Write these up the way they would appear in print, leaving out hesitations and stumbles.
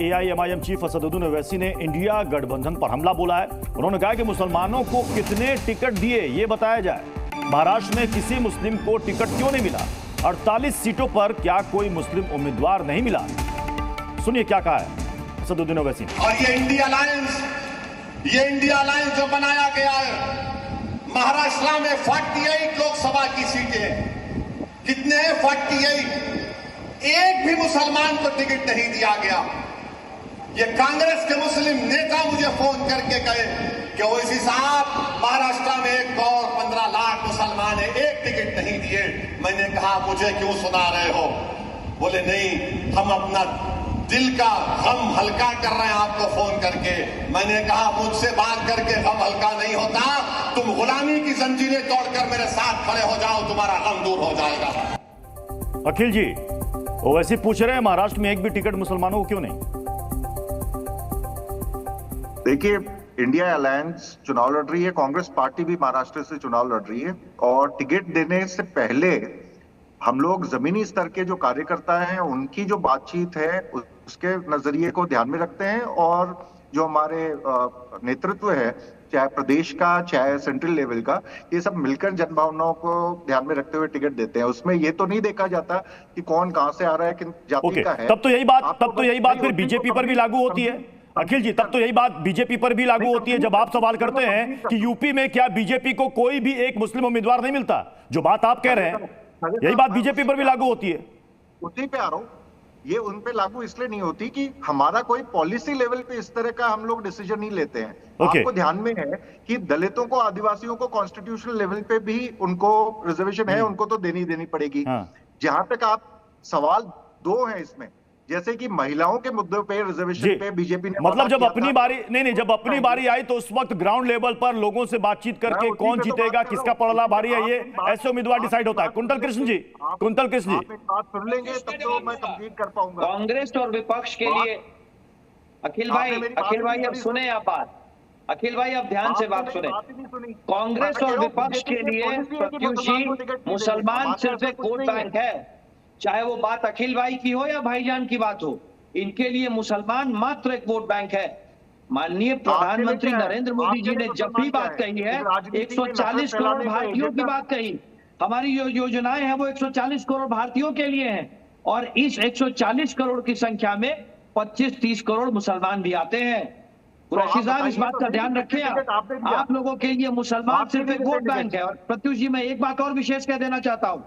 AIMIM chief Asaduddin Owaisi ने India गठबंधन पर हमला बोला है। उन्होंने कहा कि मुसलमानों को कितने टिकट दिए ये बताया जाए। महाराष्ट्र में किसी मुस्लिम को टिकट क्यों नहीं मिला? 48 सीटों पर क्या कोई मुस्लिम उम्मीदवार नहीं मिला? सुनिए क्या कहा है असदुद्दीन ओवैसी ने। और ये इंडिया अलायंस जो बनाया गया है, महाराष्ट्र में 48 लोकसभा की सीटें कितने हैं? 48। एक भी मुसलमान को टिकट नहीं दिया गया। ये कांग्रेस के मुस्लिम नेता मुझे फोन करके कहे कि ओवैसी साहब महाराष्ट्र में 1 करोड़ 15 लाख मुसलमान है, एक टिकट नहीं दिए। मैंने कहा मुझे क्यों सुना रहे हो? बोले नहीं, हम अपना दिल का गम हल्का कर रहे हैं आपको फोन करके। मैंने कहा मुझसे बात करके गम हल्का नहीं होता, तुम गुलामी की जंजीरें तोड़कर मेरे साथ खड़े हो जाओ, तुम्हारा गम दूर हो जाएगा। अखिल जी, ओवैसी पूछ रहे हैं महाराष्ट्र में एक भी टिकट मुसलमानों को क्यों नहीं? देखिए, इंडिया अलायंस चुनाव लड़ रही है, कांग्रेस पार्टी भी महाराष्ट्र से चुनाव लड़ रही है और टिकट देने से पहले हम लोग जमीनी स्तर के जो कार्यकर्ता हैं उनकी जो बातचीत है उसके नजरिए को ध्यान में रखते हैं और जो हमारे नेतृत्व है, चाहे प्रदेश का चाहे सेंट्रल लेवल का, ये सब मिलकर जनभावनाओं को ध्यान में रखते हुए टिकट देते हैं। उसमें ये तो नहीं देखा जाता कि कौन कहां से आ रहा है, किन जाति का है। तब तो यही बात फिर बीजेपी पर भी लागू होती है अखिल जी। तब तो यही बात बीजेपी पर भी लागू होती है जब आप सवाल करते हैं कि यूपी में क्या बीजेपी को कोई भी एक मुस्लिम उम्मीदवार नहीं मिलता। जो बात आप कह रहे हैं यही बात बीजेपी पर भी लागू होती है। उसी पे आ रहा हूं, ये उन पे लागू इसलिए नहीं होती कि हमारा कोई पॉलिसी लेवल पे इस तरह का हम लोग डिसीजन नहीं लेते हैं। आपको ध्यान में है कि दलितों को, आदिवासियों को कॉन्स्टिट्यूशनल लेवल पे भी उनको रिजर्वेशन है, उनको तो देनी पड़ेगी। जहां तक आप सवाल दो हैं इसमें, जैसे कि महिलाओं के मुद्दों पे रिजर्वेशन पे बीजेपी ने मतलब जब अपनी बारी जब अपनी बारी आई तो उस वक्त ग्राउंड लेवल पर लोगों से बातचीत करके कौन जीतेगा, किसका पड़ला भारी है, ये ऐसे उम्मीदवार डिसाइड होता है। कुंतल कृष्ण जी बात सुन लेंगे तब तो मैं कंप्लीट कर पाऊंगा। कांग्रेस और विपक्ष के लिए अखिल भाई अब सुने आप बात। अखिल भाई अब ध्यान से बात सुने। कांग्रेस और विपक्ष के लिए प्रत्युषी मुसलमान सिर्फ एक वोट बैंक है, चाहे वो बात अखिल भाई की हो या भाईजान की बात हो, इनके लिए मुसलमान मात्र एक वोट बैंक है। माननीय प्रधानमंत्री नरेंद्र मोदी जी ने जब भी बात कही है 140 करोड़ भारतीयों की बात कही। हमारी जो योजनाएं हैं वो 140 करोड़ भारतीयों के लिए हैं और इस 140 करोड़ की संख्या में 25-30 करोड़ मुसलमान भी आते हैं। कुरैशी साहब इस बात का ध्यान रखें, आप लोगों के लिए मुसलमान सिर्फ एक वोट बैंक है। और प्रत्युष जी, मैं एक बात और विशेष कह देना चाहता हूं,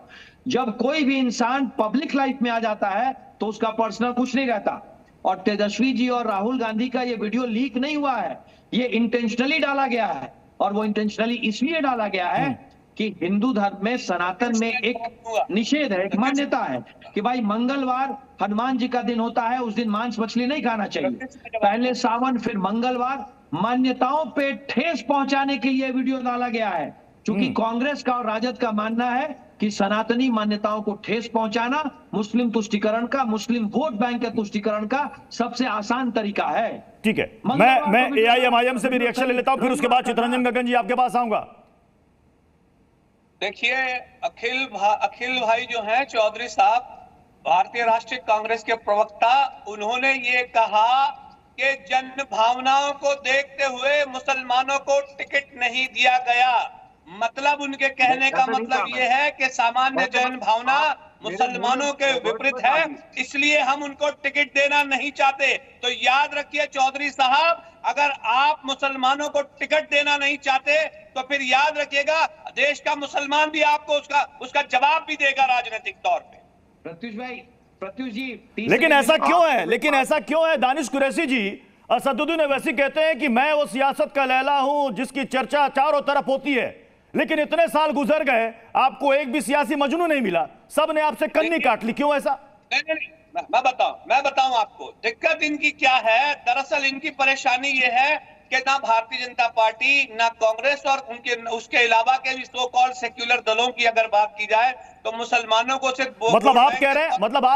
जब कोई भी इंसान पब्लिक लाइफ में आ जाता है तो उसका पर्सनल कुछ नहीं रहता। और तेजस्वी जी और राहुल गांधी का ये वीडियो लीक नहीं हुआ है, ये इंटेंशनली डाला गया है। और वो इंटेंशनली इसलिए डाला गया है कि हिंदू धर्म में, सनातन में एक निषेध है, एक मान्यता है कि भाई मंगलवार हनुमान जी का दिन होता है, उस दिन मांस मछली नहीं खाना चाहिए। पहले सावन फिर मंगलवार, मान्यताओं पे ठेस पहुंचाने के लिए वीडियो डाला गया है। क्योंकि कांग्रेस का और राजद का मानना है कि सनातनी मान्यताओं को ठेस पहुंचाना मुस्लिम तुष्टीकरण का, मुस्लिम वोट बैंक के तुष्टीकरण का सबसे आसान तरीका है। ठीक है, मैं एआईएमआईएम से भी रिएक्शन ले लेता हूं, फिर उसके बाद चितरंजन गगन जी आपके पास आऊंगा। देखिए, अखिल भाई जो हैं चौधरी साहब, भारतीय राष्ट्रीय कांग्रेस के प्रवक्ता, उन्होंने ये कहा कि जन भावनाओं को देखते हुए मुसलमानों को टिकट नहीं दिया गया। मतलब उनके कहने का मतलब ये है कि सामान्य जन भावना मुसलमानों के विपरीत है, इसलिए हम उनको टिकट देना नहीं चाहते। तो याद रखिए चौधरी साहब, अगर आप मुसलमानों को टिकट देना नहीं चाहते तो फिर याद रखिएगा देश का मुसलमान भी आपको उसका जवाब भी देगा राजनीतिक तौर पे। प्रत्युष जी, लेकिन ऐसा क्यों है दानिश कुरैशी जी? असदुद्दीन ओवैसी कहते हैं कि मैं वो सियासत का लैला हूं जिसकी चर्चा चारों तरफ होती है, लेकिन इतने साल गुजर गए, आपको एक भी सियासी मजनू नहीं मिला, सब ने आपसे कन्नी काट ली, क्यों ऐसा? नहीं, मैं बताऊं आपको दिक्कत इनकी क्या है। दरअसल इनकी परेशानी ये है कि ना भारतीय जनता पार्टी, ना कांग्रेस और उसके अलावा के भी सो कॉल्ड सेक्युलर दलों की अगर बात की जाए तो मुसलमानों को सिर्फ मतलब आप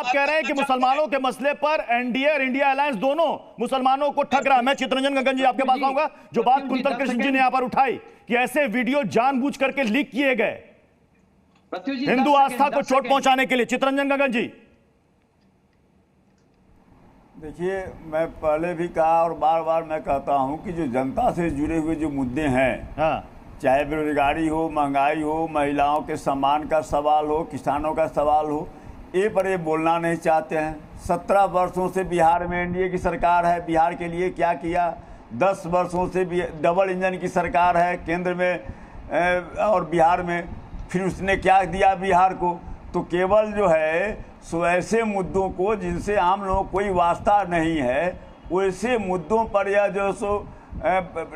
कह रहे हैं कि मुसलमानों के मसले पर एनडीए और इंडिया अलायंस दोनों मुसलमानों को ठग रहा है। मैं चितरंजन गगन जी आपके पास आऊंगा। जो बात कुंतल कृष्ण जी ने यहां पर उठाई कि ऐसे वीडियो जानबूझ करके लीक किए गए हिंदू आस्था को चोट पहुंचाने के लिए, चितरंजन गगन जी। देखिए, मैं पहले भी कहा और बार बार मैं कहता हूं कि जो जनता से जुड़े हुए जो मुद्दे हैं, हाँ, चाहे बेरोजगारी हो, महंगाई हो, महिलाओं के सम्मान का सवाल हो, किसानों का सवाल हो, ये पर ये बोलना नहीं चाहते हैं। 17 वर्षों से बिहार में एनडीए की सरकार है, बिहार के लिए क्या किया? 10 वर्षों से डबल इंजन की सरकार है केंद्र में और बिहार में, फिर उसने क्या दिया बिहार को? तो केवल जो है सो ऐसे मुद्दों को जिनसे आम लोगों को कोई वास्ता नहीं है, वैसे मुद्दों पर यह जो सो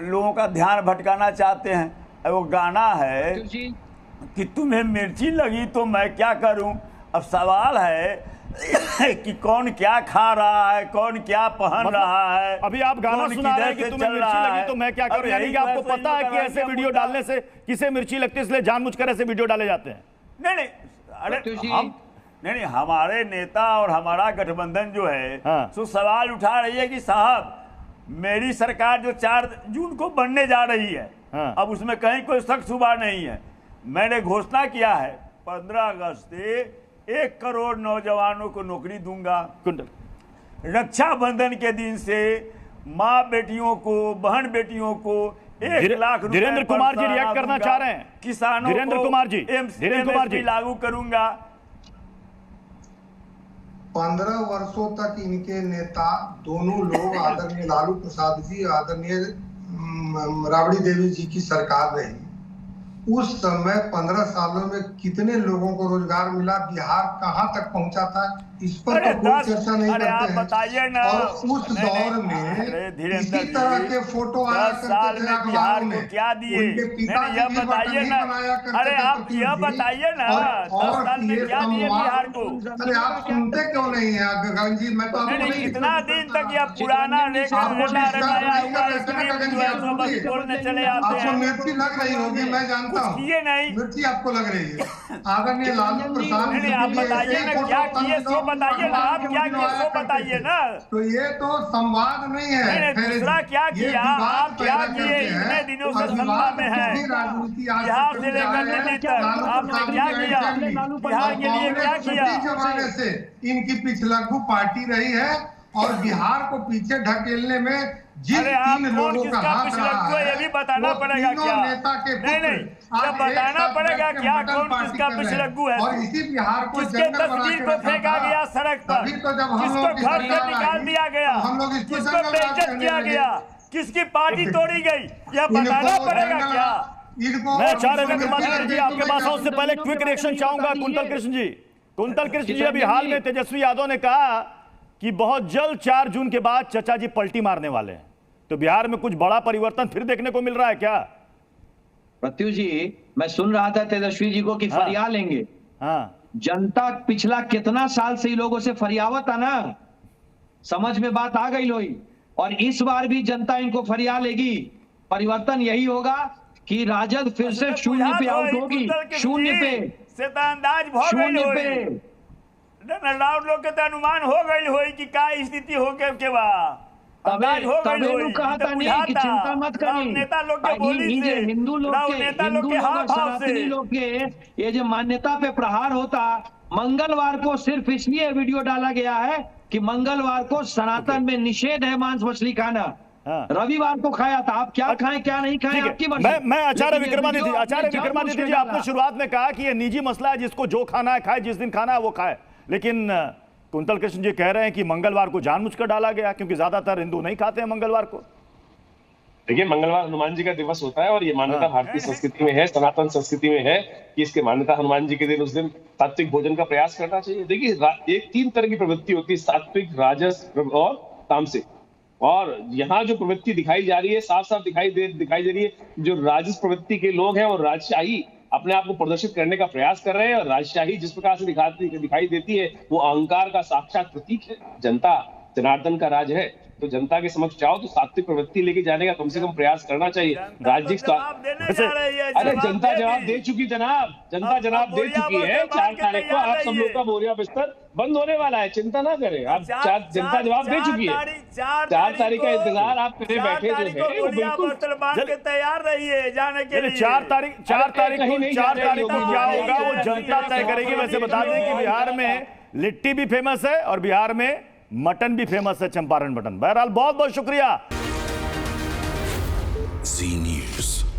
लोगों का ध्यान भटकाना चाहते हैं। वो गाना है कि तुम्हें मिर्ची लगी तो मैं क्या करूं। अब सवाल है कि कौन क्या खा रहा है, कौन क्या पहन रहा है। अभी आप गाना सुना रहे हैं कि तुम्हें मिर्ची लगी तो मैं क्या करूं, यानी कि आपको पता है कि ऐसे वीडियो डालने से किसे मिर्ची लगती है, इसलिए जानबूझकर ऐसे वीडियो डाले जाते हैं। नहीं, अरे हम नहीं, हमारे नेता और हमारा गठबंधन जो है तो सवाल उठा रही है कि साहब मेरी सरकार जो 4 जून को बनने जा रही है, अब उसमें कहीं कोई शक शुबा नहीं है। मैंने घोषणा किया है 15 अगस्त से 1 करोड़ नौजवानों को नौकरी दूंगा। रक्षाबंधन के दिन से माँ बेटियों को, बहन बेटियों को 1 लाख रुपए धीरेन्द्र कुमार जी रिएक्ट करना चाह रहे हैं। किसानों धीरेन्द्र कुमार जी लागू करूंगा। 15 वर्षों तक इनके नेता दोनों लोग आदरणीय लालू प्रसाद जी, आदरणीय राबड़ी देवी जी की सरकार रही। उस समय 15 सालों में कितने लोगों को रोजगार मिला, बिहार कहां तक पहुंचा था, इस पर तो कोई चर्चा नहीं करते हैं। और उस दौर में इसी तरह के फोटो आया करते थे अखबारों में, क्या दिए उनके पिताजी भी बताइए ना। अरे आप यह बताइए ना, 10 साल में क्या दिए बिहार को? अरे आप सुनते क्यों नहीं है गगन जी? मैं तो आपको नहीं, कितना दिन तक यह पुराना चले आते आपको मिर्ची लग रही होगी, मैं जानता हूँ मिर्ची आपको लग रही है। आदरणीय लालू प्रसाद आप बताइए ना क्या किए, सो बताइए ना, आप क्या किए सो बताइए ना। तो ये तो संवाद नहीं है, दूसरा क्या किया, आप क्या किए? इतने दिनों से सत्ता में है, बिहार से लेकर दिल्ली तक आपने क्या किया? बिहार के लिए क्या किया? जमाने से इनकी पिछलग्गू पार्टी रही है और बिहार को पीछे ढकेलने में जिन 3 लोगों का हाथ रहा है, ये भी बताना पड़ेगा क्या? नेता के नहीं, ये बताना पड़ेगा क्या कौन किसका पिछलग्गू है? और इसी बिहार को किसके तस्वीर को फेंका गया सड़क पर, किसको घर से निकाल दिया गया, किसको बेइज्जत किया गया, किसकी पार्टी तोड़ी गई, यह बताना पड़ेगा क्या? मैं आचार्य विक्रमादित्य जी आपके पास उससे पहले क्विक रिएक्शन चाहूंगा। कुंतल कृष्ण जी, अभी हाल में तेजस्वी यादव ने कहा कि बहुत जल्द 4 जून के बाद चचा जी पलटी मारने वाले हैं, तो बिहार में कुछ बड़ा परिवर्तन फिर देखने को मिल रहा है क्या? प्रत्युष जी, मैं सुन रहा था तेजस्वी जी को कि फरिया लेंगे। जनता पिछला कितना साल से लोगों से फरियावत था ना, समझ में बात आ गई लोई, और इस बार भी जनता इनको फरिया लेगी। परिवर्तन यही होगा कि राजद फिर से 0 पे आउट होगी, 0 पे, शून्य पे। लोग के तो अनुमान हो गई होई कि क्या स्थिति हो के बाद कहा था नहीं कि चिंता मत करिए। नेता लोग के बोली से, हिंदू लोग सनातनी लोग के ये जो मान्यता पे प्रहार होता, मंगलवार को सिर्फ इसलिए वीडियो डाला गया है कि मंगलवार को सनातन में निषेध है मांस मछली खाना, रविवार को खाया था। आप क्या खाएं क्या नहीं खाएं आपकी मर्जी। मैं आचार्य विक्रमादित्य जी, आपने शुरुआत में कहा कि ये निजी मसला है, जिसको जो खाना है खाए, जिस दिन खाना है वो खाए, लेकिन कुंतल कृष्ण जी कह रहे हैं कि मंगलवार को जानबूझकर डाला गया क्योंकि ज्यादातर हिंदू नहीं खाते हैं मंगलवार को। देखिए, मंगलवार हनुमान जी का दिवस होता है और ये मान्यता भारतीय संस्कृति में है, सनातन संस्कृति में है कि इसके मान्यता हनुमान जी के दिन, उस दिन सात्विक भोजन का प्रयास करना चाहिए। देखिए, 3 तरह की प्रवृत्ति होती है, सात्विक, राजस और तामसिक। और यहाँ जो प्रवृत्ति दिखाई जा रही है, साफ साफ दिखाई दे रही है, जो राजस प्रवृत्ति के लोग हैं और राजशाही अपने आप को प्रदर्शित करने का प्रयास कर रहे हैं। और राजशाही जिस प्रकार से दिखाई देती है वो अहंकार का साक्षात प्रतीक है। जनता जनार्दन का राज है, तो जनता के समक्ष जाओ तो सात्विक प्रवृत्ति लेके जाने का कम से कम प्रयास करना चाहिए। राज्य अरे जनता जवाब दे चुकी जनाब, जनता जवाब दे चुकी है। 4 तारीख को आप सब लोग का बोरिया बिस्तर बंद होने वाला है, चिंता ना करें आप। जनता जवाब दे चुकी है। 4 तारीख का इंतजार आप करे बैठे जो है, वो बिल्कुल तैयार रहिए जाने के लिए। 4 तारीख को क्या होगा वो जनता तय करेगी। वैसे बता दें कि बिहार में लिट्टी भी फेमस है और बिहार में मटन भी फेमस है, चंपारण मटन। बहरहाल बहुत बहुत शुक्रिया। जी न्यूज़।